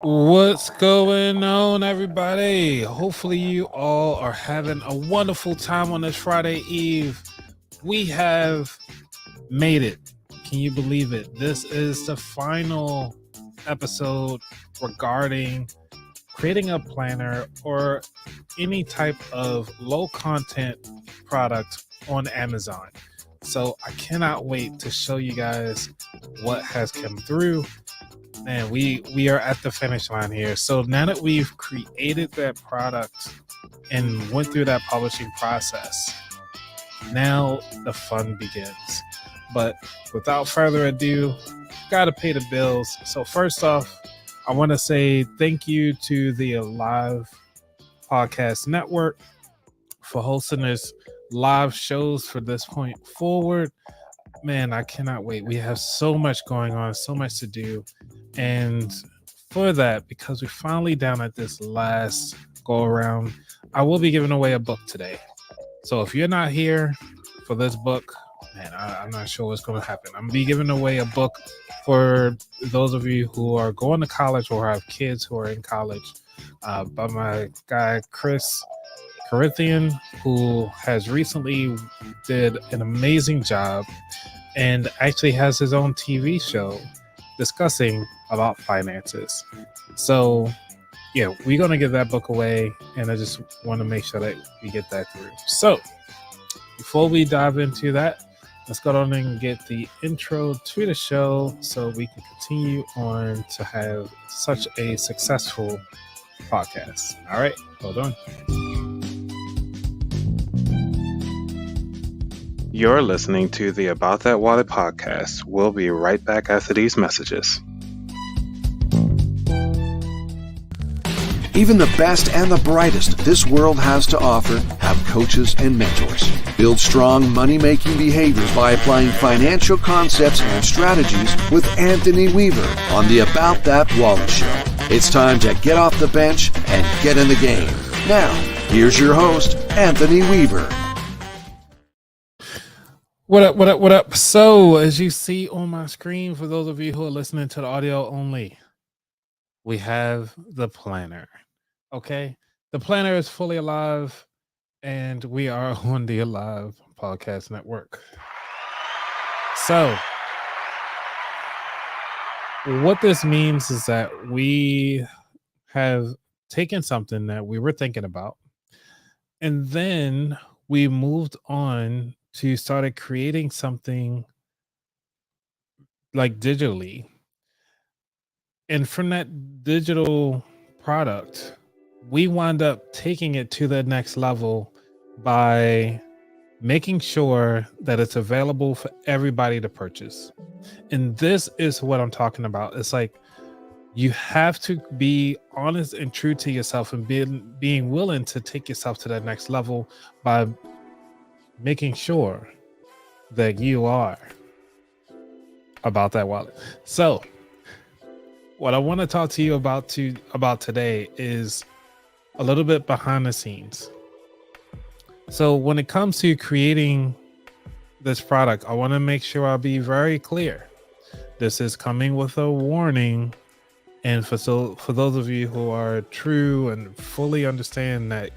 What's going on, everybody? Hopefully, you all are having a wonderful time on this Friday Eve. We have made it. Can you believe it? This is the final episode regarding creating a planner or any type of low content product on Amazon. So, I cannot wait to show you guys what has come through. Man, we are at the finish line here. So now that we've created that product and went through that publishing process, now the fun begins. But without further ado, gotta pay the bills. So first off, I want to say thank you to the Alive Podcast Network for hosting this live shows for this point forward. Man, I cannot wait. We have so much going on, so much to do. And for that, because we're finally down at this last go around, I will be giving away a book today. So if you're not here for this book, man, I'm not sure what's going to happen. I'm going to be giving away a book for those of you who are going to college or have kids who are in college by my guy, Chris Corinthian, who has recently did an amazing job and actually has his own TV show discussing about finances. So yeah, we're going to give that book away, and I just want to make sure that we get that through. So before we dive into that, let's go on and get the intro to the show so we can continue on to have such a successful podcast. All right, hold on. You're listening to the About That Wallet podcast. We'll be right back after these messages. Even the best and the brightest this world has to offer have coaches and mentors. Build strong money-making behaviors by applying financial concepts and strategies with Anthony Weaver on the About That Wallet show. It's time to get off the bench and get in the game. Now, here's your host, Anthony Weaver. What up, what up, what up? So, as you see on my screen, for those of you who are listening to the audio only, we have the planner. Okay? The planner is fully alive, and we are on the Alive Podcast Network. So, what this means is that we have taken something that we were thinking about, and then we moved on to started creating something like digitally. And from that digital product, we wound up taking it to the next level by making sure that it's available for everybody to purchase. And this is what I'm talking about. It's like you have to be honest and true to yourself and being willing to take yourself to that next level by making sure that you are about that wallet. So what I want to talk to you about today is a little bit behind the scenes. So when it comes to creating this product, I want to make sure I'll be very clear. This is coming with a warning, and for those of you who are true and fully understand that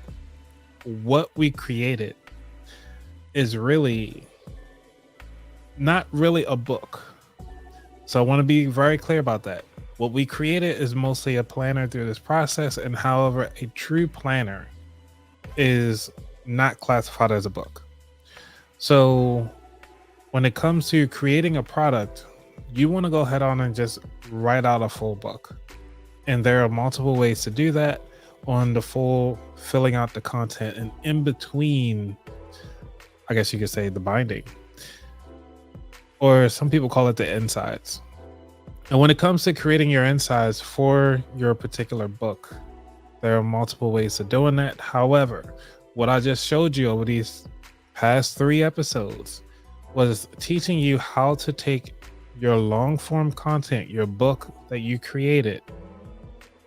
what we created is really not really a book. So I want to be very clear about that. What we created is mostly a planner through this process, and however, a true planner is not classified as a book. So when it comes to creating a product, you want to go ahead on and just write out a full book. And there are multiple ways to do that on the full filling out the content, and in between, I guess you could say, the binding, or some people call it the insides. And when it comes to creating your insides for your particular book, there are multiple ways of doing that. However, what I just showed you over these past 3 episodes was teaching you how to take your long form content, your book that you created,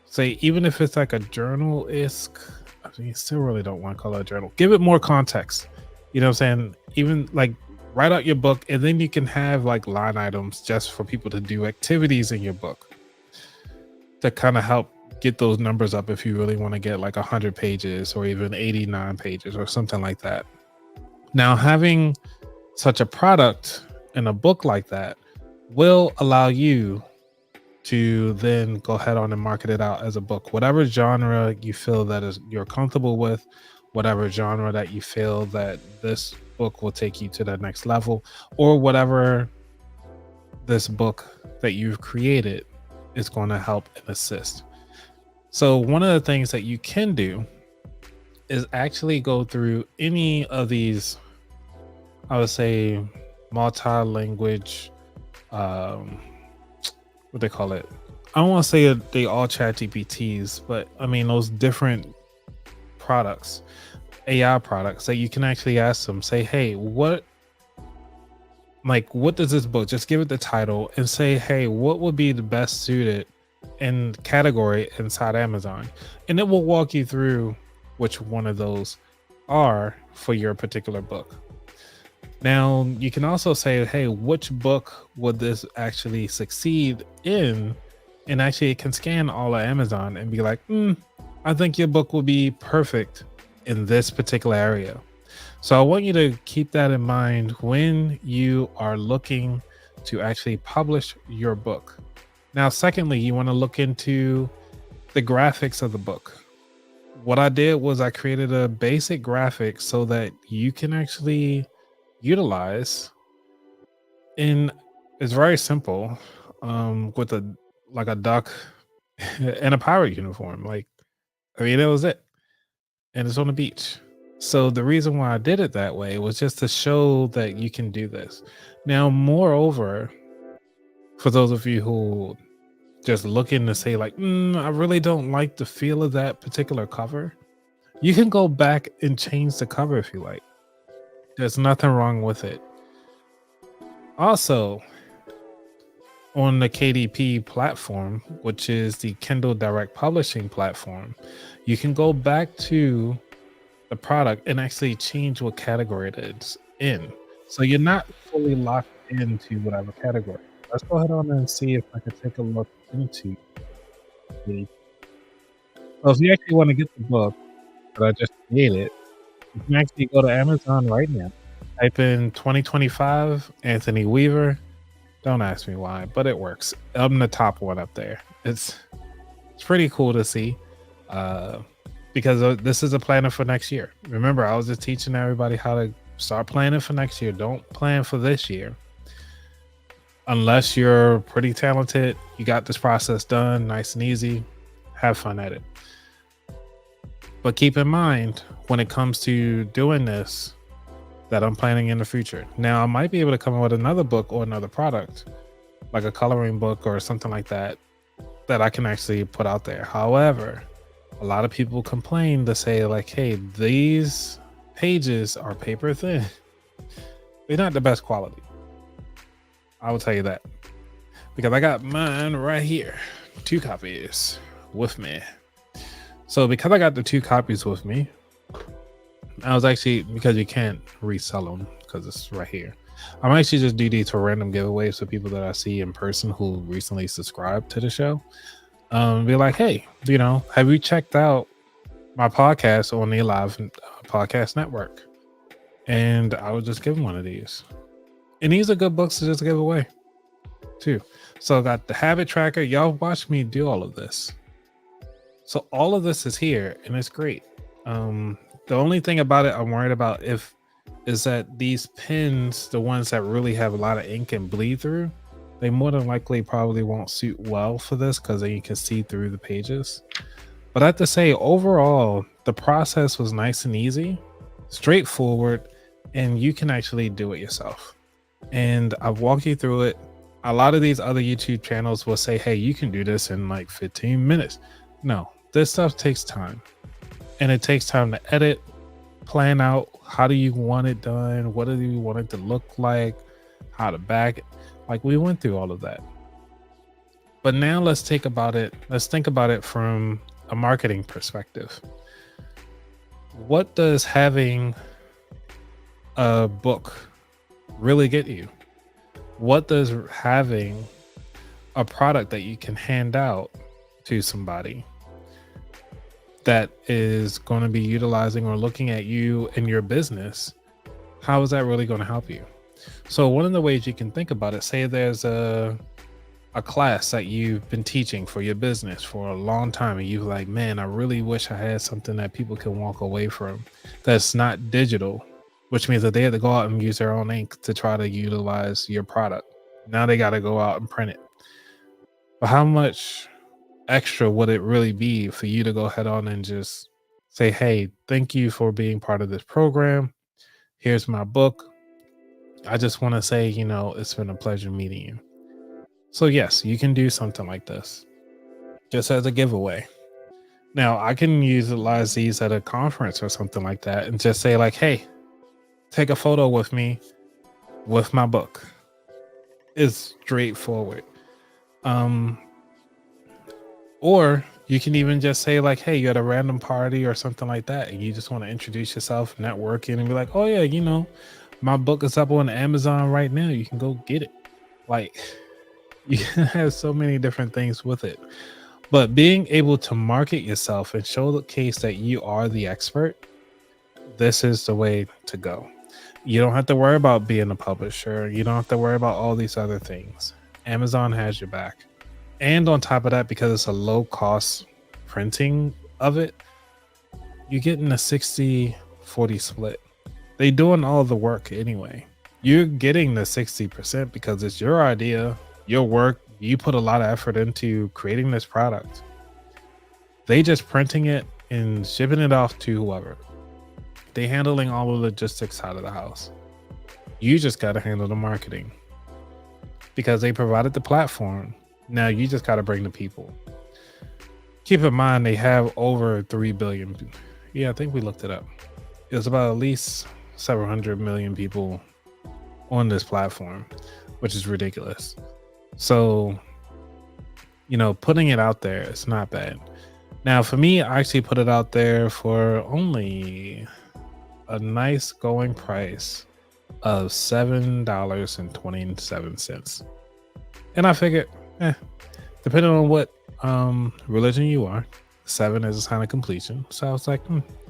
say, even if it's like a journal-esque, I mean, you still really don't want to call it a journal. Give it more context. You know what I'm saying? Even like write out your book, and then you can have like line items just for people to do activities in your book. to kind of help get those numbers up if you really want to get like 100 pages or even 89 pages or something like that. Now, having such a product in a book like that will allow you to then go ahead on and market it out as a book, whatever genre you feel that is you're comfortable with, whatever genre that you feel that this book will take you to the next level, or whatever this book that you've created is going to help and assist. So one of the things that you can do is actually go through any of these, I would say, multi-language, um what they call it. I don't want to say that they all chat GPTs, but I mean those different products, AI products that you can actually ask them, say, hey, what does this book, just give it the title and say, hey, what would be the best suited in category inside Amazon? And it will walk you through which one of those are for your particular book. Now, you can also say, hey, which book would this actually succeed in? And actually, it can scan all of Amazon and be like, I think your book will be perfect in this particular area. So I want you to keep that in mind when you are looking to actually publish your book. Now, secondly, you want to look into the graphics of the book. What I did was I created a basic graphic so that you can actually utilize, and it's very simple, with a duck and a pirate uniform. Like, I mean, that was it. And it's on the beach. So the reason why I did it that way was just to show that you can do this. Now, moreover, for those of you who just looking to say like, I really don't like the feel of that particular cover, you can go back and change the cover if you like. There's nothing wrong with it. Also, on the KDP platform, which is the Kindle Direct Publishing platform, you can go back to the product and actually change what category it is in. So you're not fully locked into whatever category. Let's go ahead on and see if I can take a look into the. So if you actually want to get the book that I just created, you can actually go to Amazon right now. Type in 2025 Anthony Weaver. Don't ask me why, but it works. I'm the top one up there. It's pretty cool to see, because this is a planner for next year. Remember, I was just teaching everybody how to start planning for next year. Don't plan for this year. Unless you're pretty talented, you got this process done nice and easy, have fun at it. But keep in mind, when it comes to doing this, that I'm planning in the future. Now, I might be able to come up with another book or another product, like a coloring book or something like that, that I can actually put out there. However, a lot of people complain to say like, hey, these pages are paper thin. They're not the best quality. I will tell you that, because I got mine right here, 2 copies with me. So because I got the 2 copies with me, I was actually, because you can't resell them because it's right here, I'm actually just do these for random giveaways for people that I see in person who recently subscribed to the show. Be like, hey, have you checked out my podcast on the Live Podcast Network? And I would just give them one of these. And these are good books to just give away too. So I got the habit tracker. Y'all watch me do all of this. So all of this is here and it's great. The only thing about it I'm worried about is that these pens, the ones that really have a lot of ink and bleed through, they more than likely probably won't suit well for this, because then you can see through the pages. But I have to say, overall, the process was nice and easy, straightforward, and you can actually do it yourself. And I've walked you through it. A lot of these other YouTube channels will say, hey, you can do this in like 15 minutes. No, this stuff takes time. And it takes time to edit, plan out how do you want it done, what do you want it to look like, how to back it. Like, we went through all of that. But now let's think about it from a marketing perspective. What does having a book really get you? What does having a product that you can hand out to somebody that is going to be utilizing or looking at you and your business, how is that really going to help you? So one of the ways you can think about it, say there's a class that you've been teaching for your business for a long time and you're like, man, I really wish I had something that people can walk away from that's not digital, which means that they had to go out and use their own ink to try to utilize your product. Now they got to go out and print it. But how much extra would it really be for you to go ahead on and just say, hey, thank you for being part of this program. Here's my book. I just want to say, it's been a pleasure meeting you. So yes, you can do something like this just as a giveaway. Now I can utilize these at a conference or something like that and just say like, hey, take a photo with me with my book. It's straightforward. Or you can even just say like, hey, you're at a random party or something like that and you just want to introduce yourself, networking, and be like, oh yeah, my book is up on Amazon right now. You can go get it. Like, you can have so many different things with it. But being able to market yourself and show the case that you are the expert, this is the way to go. You don't have to worry about being a publisher. You don't have to worry about all these other things. Amazon has your back. And on top of that, because it's a low cost printing of it, you're getting a 60-40 split. They doing all the work anyway. You're getting the 60% because it's your idea, your work. You put a lot of effort into creating this product. They just printing it and shipping it off to whoever. They handling all the logistics out of the house. You just got to handle the marketing because they provided the platform. Now you just got to bring the people. Keep in mind, they have over 3 billion. Yeah, I think we looked it up. It's about at least 700 million people on this platform, which is ridiculous. So, putting it out there, it's not bad. Now, for me, I actually put it out there for only a nice going price of $7.27. And I figured, depending on what religion you are, 7 is a sign of completion. So I was like,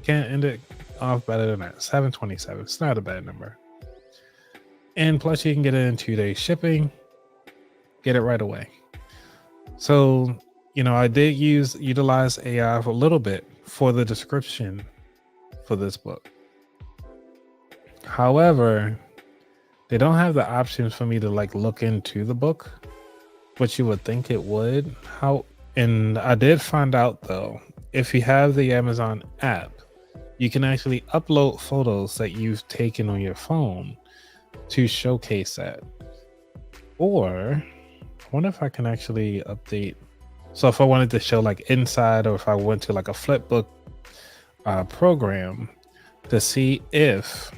can't end it off better than that. 7.27. It's not a bad number. And plus, you can get it in 2-day shipping. Get it right away. So, I did utilize AI for a little bit for the description for this book. However, they don't have the options for me to look into the book, which you would think it would. And I did find out though, if you have the Amazon app, you can actually upload photos that you've taken on your phone to showcase that. Or I wonder if I can actually update. So if I wanted to show inside, or if I went to a flipbook program to see if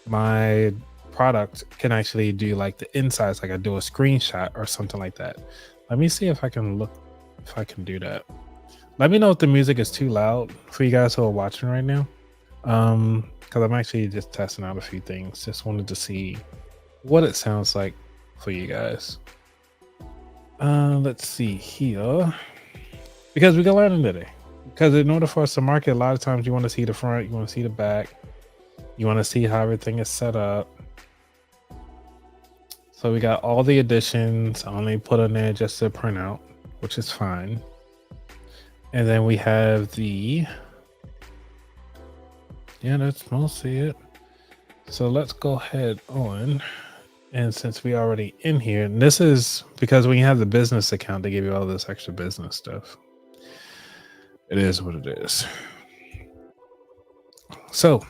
my product can actually do the insides, I do a screenshot or something like that. Let me see if I can do that. Let me know if the music is too loud for you guys who are watching right now. Because I'm actually just testing out a few things. Just wanted to see what it sounds like for you guys. Let's see here, because we can learn today. Because in order for us to market, a lot of times you want to see the front, you want to see the back, you want to see how everything is set up. So we got all the editions. I only put in there just to print out, which is fine. And then we have that's mostly it. So let's go ahead on. And since we already in here, and this is because when you have the business account, they give you all this extra business stuff. It is what it is. So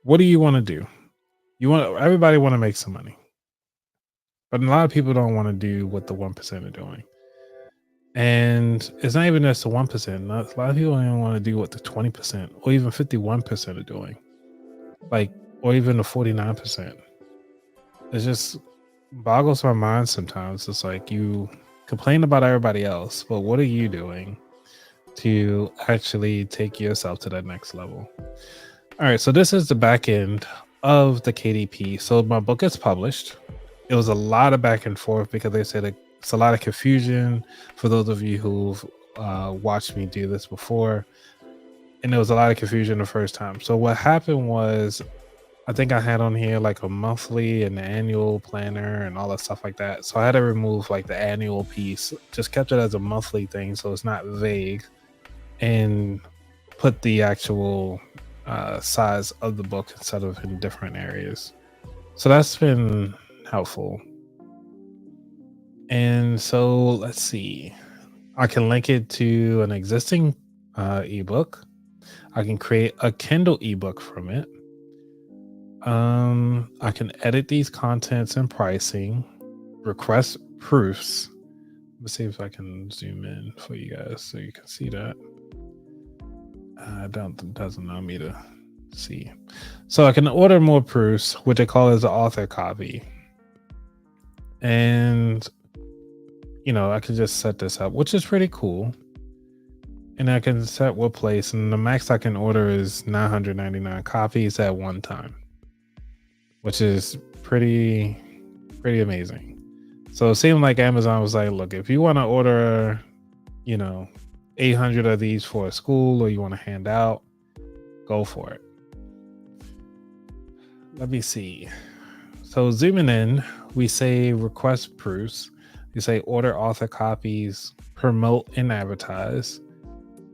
what do you want to do? Everybody want to make some money, but a lot of people don't want to do what the 1% are doing. And it's not even just the 1%. A lot of people don't even want to do what the 20% or even 51% are doing, or even the 49%. It just boggles my mind sometimes. It's like you complain about everybody else, but what are you doing to actually take yourself to that next level? All right, so this is the back end of the KDP. So my book is published. It was a lot of back and forth because they said it's a lot of confusion for those of you who've watched me do this before, and there was a lot of confusion the first time. So what happened was, I think I had on here like a monthly and annual planner and all that stuff like that. So I had to remove like the annual piece, just kept it as a monthly thing so it's not vague, and put the actual size of the book instead of in different areas. So that's been helpful. And so let's see. I can link it to an existing ebook. I can create a Kindle ebook from it. I can edit these contents and pricing, request proofs. Let's see if I can zoom in for you guys so you can see that. Doesn't allow me to see. So I can order more proofs, which I call as an author copy. And I can just set this up, which is pretty cool. And I can set what place, and the max I can order is 999 copies at one time, which is pretty amazing. So it seemed like Amazon was like, look, if you want to order, 800 of these for a school, or you want to hand out, go for it. Let me see. So zooming in, we say request proofs. You say order author copies, promote and advertise,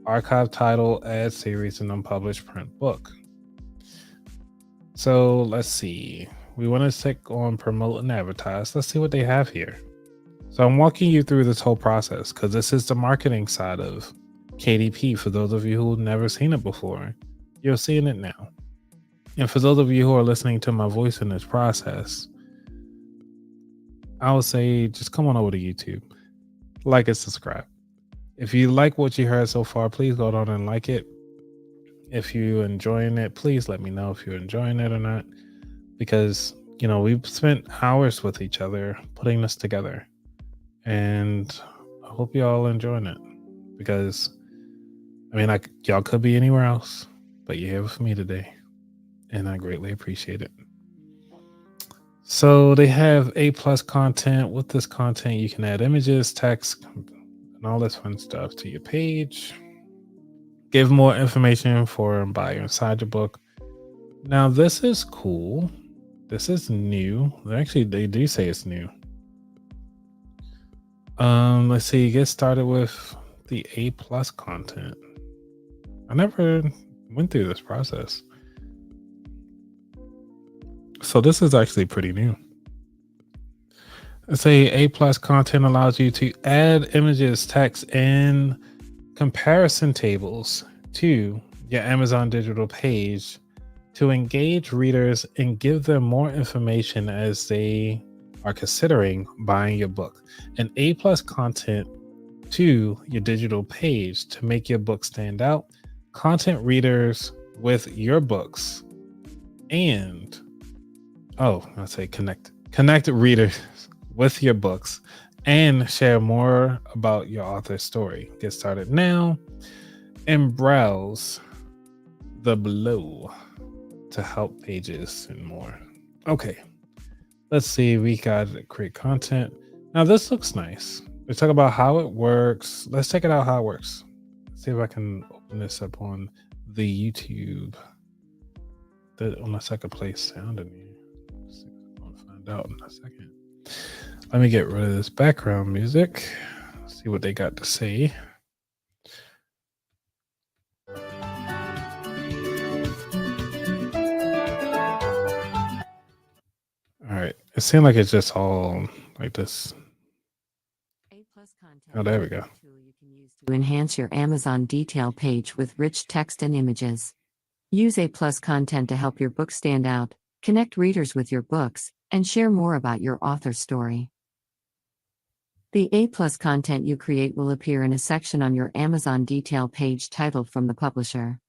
archive title, add series, and unpublished print book. So let's see. We want to click on promote and advertise. Let's see what they have here. So I'm walking you through this whole process because this is the marketing side of KDP. For those of you who've never seen it before, you're seeing it now. And for those of you who are listening to my voice in this process, I would say just come on over to YouTube, like and subscribe. If you like what you heard so far, please go down and like it. If you're enjoying it, please let me know if you're enjoying it or not, because we've spent hours with each other putting this together, and I hope you all enjoying it, because y'all could be anywhere else, but you're here with me today, and I greatly appreciate it. So they have A+ content. With this content, you can add images, text, and all this fun stuff to your page. Give more information for a buyer inside your book. Now, this is cool. This is new. Actually, they do say it's new. Let's see. Get started with the A+ content. I never went through this process. So this is actually pretty new. Let's say A+ content allows you to add images, text, and comparison tables to your Amazon digital page to engage readers and give them more information as they are considering buying your book. And A+ content to your digital page to make your book stand out, content readers with your books, and connect readers with your books and share more about your author's story. Get started now and browse the below to help pages and more. Okay, let's see. We got to create content. Now this looks nice. Let's talk about how it works. Let's check it out how it works. Let's see if I can open this up on the YouTube. Unless I could play sound in here. Let's see if I can find out in a second. Let me get rid of this background music. See what they got to say. All right. It seemed like it's just all like this. Oh, there we go. You can use to enhance your Amazon detail page with rich text and images. Use A+ content to help your book stand out, connect readers with your books, and share more about your author's story. The A+ content you create will appear in a section on your Amazon detail page titled from the publisher.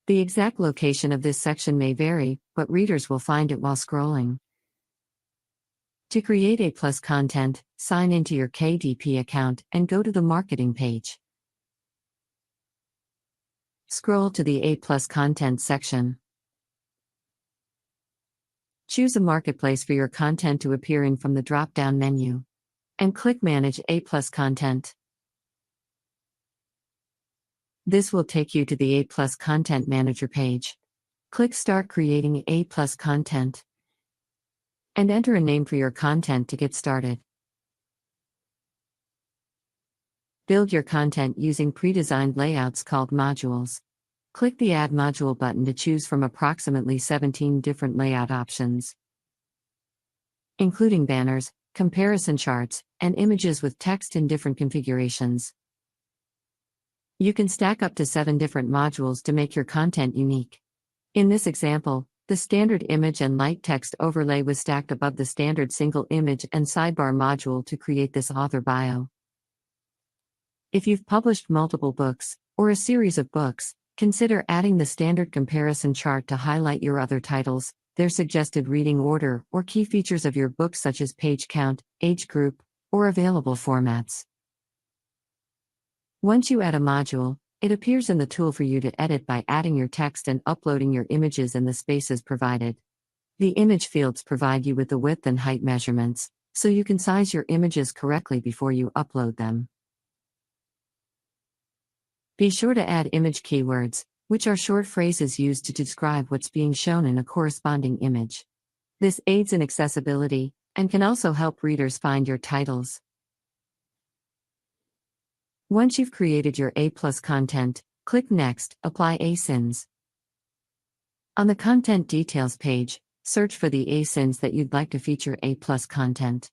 The exact location of this section may vary, but readers will find it while scrolling. To create A+ content, sign into your KDP account and go to the marketing page. Scroll to the A+ content section. Choose a marketplace for your content to appear in from the drop-down menu, and click Manage A+ content. This will take you to the A Plus Content Manager page. Click Start Creating A Plus Content and enter a name for your content to get started. Build your content using pre-designed layouts called modules. Click the Add Module button to choose from approximately 17 different layout options, including banners, comparison charts, and images with text in different configurations. You can stack up to 7 different modules to make your content unique. In this example, the standard image and light text overlay was stacked above the standard single image and sidebar module to create this author bio. If you've published multiple books, or a series of books, consider adding the standard comparison chart to highlight your other titles, their suggested reading order, or key features of your book such as page count, age group, or available formats. Once you add a module, it appears in the tool for you to edit by adding your text and uploading your images in the spaces provided. The image fields provide you with the width and height measurements, so you can size your images correctly before you upload them. Be sure to add image keywords, which are short phrases used to describe what's being shown in a corresponding image. This aids in accessibility, and can also help readers find your titles. Once you've created your A+ content, click Next, Apply ASINs. On the Content Details page, search for the ASINs that you'd like to feature A+ content.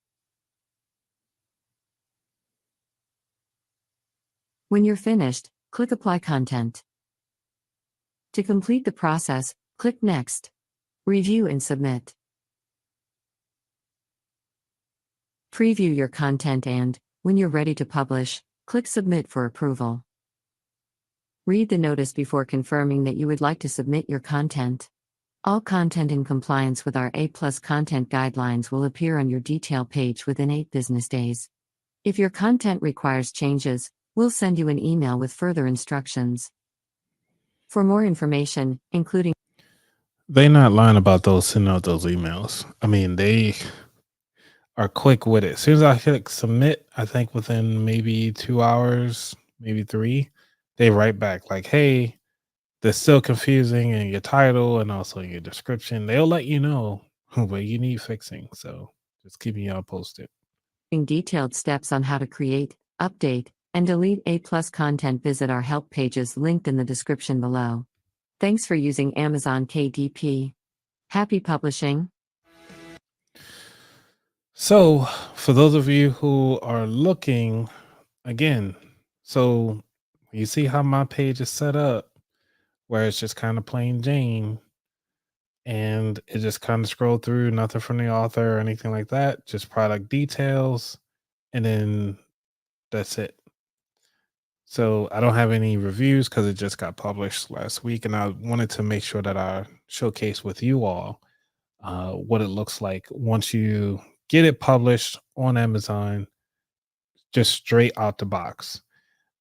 When you're finished, click Apply Content. To complete the process, click Next. Review and submit. Preview your content and, when you're ready to publish, click Submit for approval. Read the notice before confirming that you would like to submit your content. All content in compliance with our A+ content guidelines will appear on your detail page within 8 business days. If your content requires changes, we'll send you an email with further instructions. For more information, including They not lying about those sending out those emails. I mean, they are quick with it. As soon as I click submit, I think within maybe 2 hours, maybe 3, they write back like, "Hey, that's still confusing in your title and also in your description." They'll let you know what you need fixing. So just keeping y'all posted. detailed steps on how to create, update, and delete A+ content, visit our help pages linked in the description below. Thanks for using Amazon KDP. Happy publishing! So for those of you who are looking again, so you see how my page is set up, where it's just kind of plain Jane, and it just kind of scroll through, nothing from the author or anything like that, just product details, and then that's it. So I don't have any reviews because it just got published last week, and I wanted to make sure that I showcase with you all what it looks like once you get it published on Amazon, just straight out the box.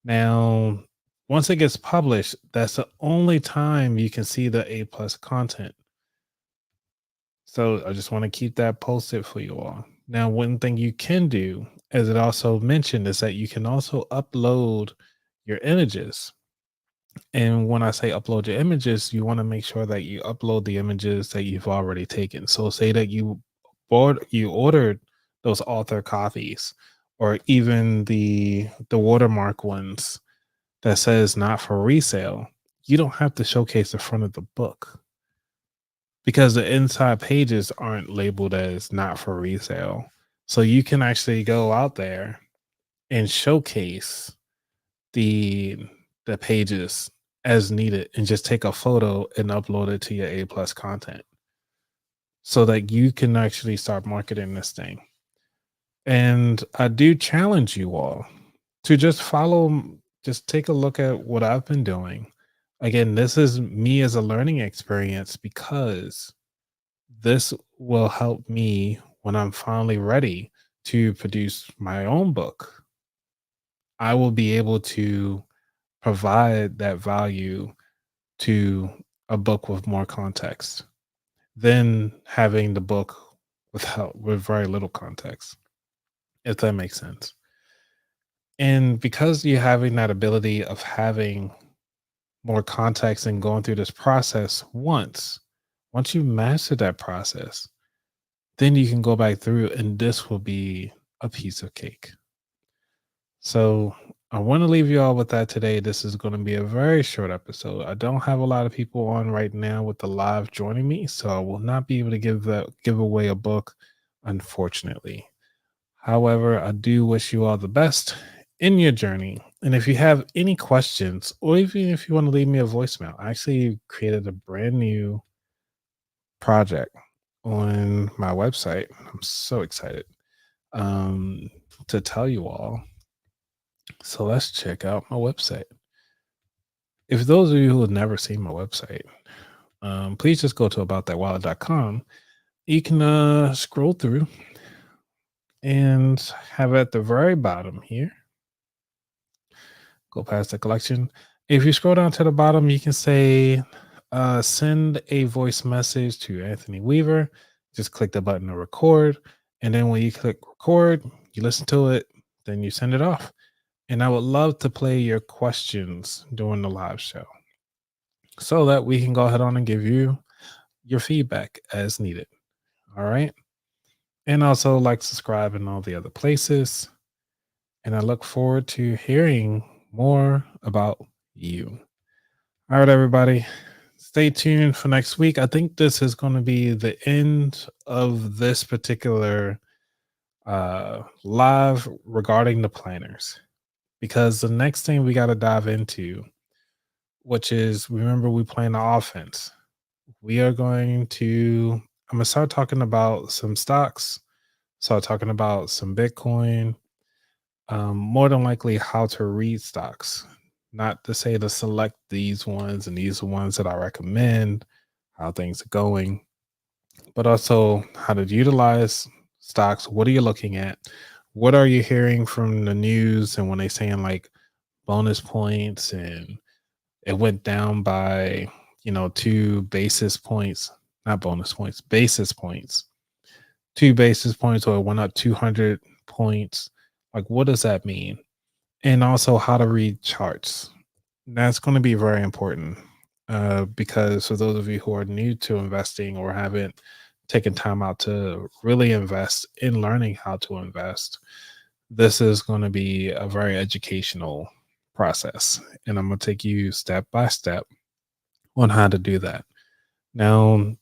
Now, once it gets published, that's the only time you can see the A+ content. So I just want to keep that posted for you all. Now, one thing you can do, as it also mentioned, is that you can also upload your images. And when I say upload your images, you want to make sure that you upload the images that you've already taken. So say that you ordered those author copies, or even the watermark ones that says not for resale. You don't have to showcase the front of the book, because the inside pages aren't labeled as not for resale. So you can actually go out there and showcase the the pages as needed and just take a photo and upload it to your A+ content so that you can actually start marketing this thing. And I do challenge you all to just just take a look at what I've been doing. Again, this is me as a learning experience, because this will help me when I'm finally ready to produce my own book. I will be able to provide that value to a book with more context than having the book with very little context, if that makes sense. And because you're having that ability of having more context and going through this process once you master that process, then you can go back through and this will be a piece of cake. So I want to leave you all with that today. This is going to be a very short episode. I don't have a lot of people on right now with the live joining me, so I will not be able to give away a book, unfortunately. However, I do wish you all the best in your journey. And if you have any questions, or even if you want to leave me a voicemail, I actually created a brand new project on my website. I'm so excited um, to tell you all. So let's check out my website. If those of you who have never seen my website, please just go to aboutthatwallet.com. You can scroll through and have at the very bottom here, go past the collection. If you scroll down to the bottom, you can say send a voice message to Anthony Weaver. Just click the button to record. And then when you click record, you listen to it, then you send it off. And I would love to play your questions during the live show so that we can go ahead on and give you your feedback as needed. All right. And also like, subscribe, and all the other places. And I look forward to hearing more about you. All right, everybody. Stay tuned for next week. I think this is going to be the end of this particular live regarding the planners, because the next thing we got to dive into, which is, remember, we playing the offense. We are going to, I'm going to start talking about some stocks, start talking about some Bitcoin, more than likely how to read stocks. Not to say to select these ones and these are ones that I recommend, how things are going, but also how to utilize stocks. What are you looking at? What are you hearing from the news? And when they saying like bonus points and it went down by, 2 basis points, not bonus points, basis points, 2 basis points, or it went up 200 points. Like, what does that mean? And also how to read charts. That's going to be very important because for those of you who are new to investing or haven't taken time out to really invest in learning how to invest, this is going to be a very educational process. And I'm going to take you step by step on how to do that. Now,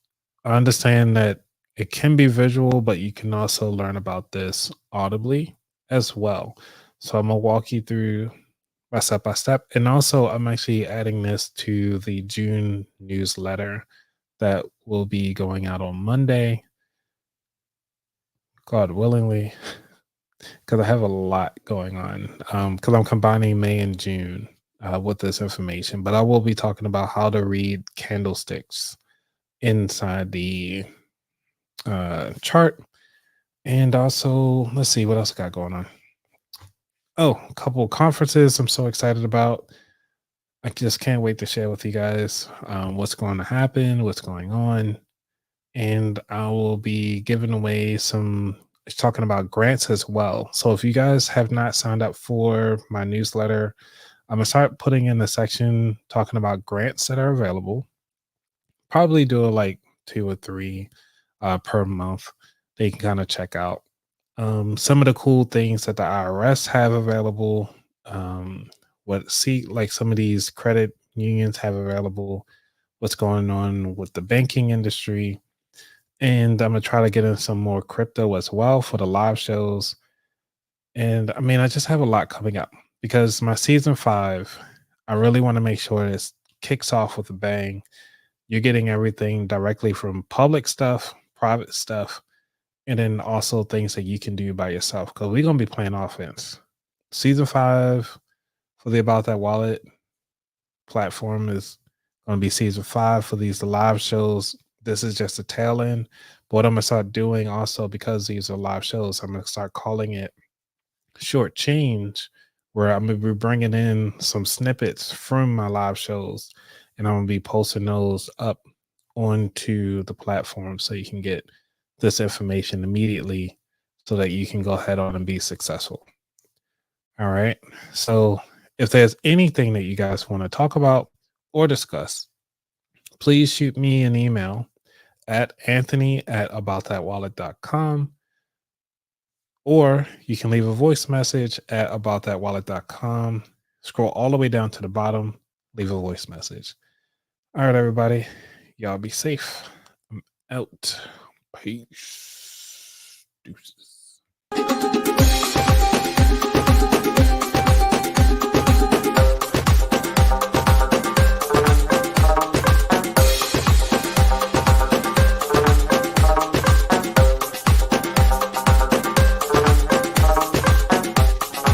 I understand that it can be visual, but you can also learn about this audibly as well. So I'm going to walk you through step by step. And also, I'm actually adding this to the June newsletter that will be going out on Monday, God willingly, because I have a lot going on. Because I'm combining May and June with this information, but I will be talking about how to read candlesticks inside the chart. And also, let's see what else I got going on. Oh, a couple of conferences I'm so excited about. I just can't wait to share with you guys what's going to happen, what's going on. And I will be giving away some, talking about grants as well. So if you guys have not signed up for my newsletter, I'm going to start putting in the section talking about grants that are available. Probably do like 2 or 3 per month. They can kind of check out some of the cool things that the IRS have available. Like some of these credit unions have available, what's going on with the banking industry. And I'm gonna try to get in some more crypto as well for the live shows. And I mean, I just have a lot coming up because my season 5, I really want to make sure this kicks off with a bang. You're getting everything directly from public stuff, private stuff, and then also things that you can do by yourself, because we're gonna be playing offense. Season 5 for the About That Wallet platform is going to be season 5 for these live shows. This is just a tail end. But what I'm going to start doing also, because these are live shows, I'm going to start calling it short change, where I'm going to be bringing in some snippets from my live shows, and I'm going to be posting those up onto the platform so you can get this information immediately so that you can go ahead on and be successful. All right. So if there's anything that you guys want to talk about or discuss, please shoot me an email at anthony@aboutthatwallet.com, or you can leave a voice message at aboutthatwallet.com. Scroll all the way down to the bottom, leave a voice message. All right, everybody. Y'all be safe. I'm out. Peace. Deuces.